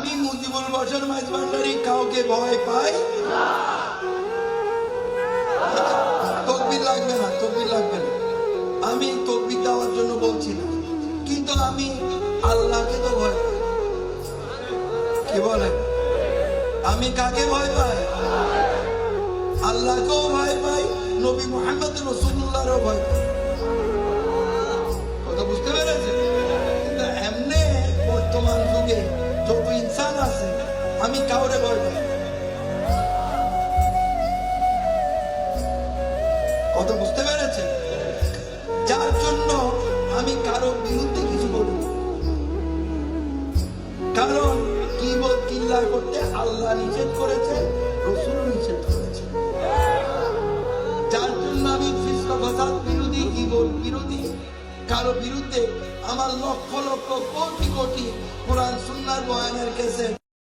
আমি মুজিবুল বশর মাঝভান্ডারি কাউকে ভয় পাই না। তকবীর লাগবে না, তকবীর লাগবে না। আমি তকবীর দেওয়ার জন্য বলছি না, কিন্তু আমি আল্লাহকে তো ভয় পাই। কি বলেন? আমি কাকে ভয় পাই? আল্লাহকেও ভয় পাই, নবী মুহাম্মদ রাসূলুল্লাহরও ভয় পাই। কথা বুঝতে পেরেছে? কিন্তু এমনি বর্তমান যুগে যত ইনসান আছে, আমি কাউরে ভয় পাই। কথা বুঝতে পেরেছে? যার জন্য আমি কারো বিরুদ্ধে কিছু বলি না। কারণ কিবত কিল্লা করতে আল্লাহ নিষেধ করেছে, রাসূল নিষেধ করেছে। যার জন্য আমি ফিসক ফাসাদ বিরোধী, কিবত বিরোধী, কারো বিরুদ্ধে আমার লক্ষ লক্ষ কোটি কোটি কোরআন সুন্নাহর বয়ানের ক্যাসেট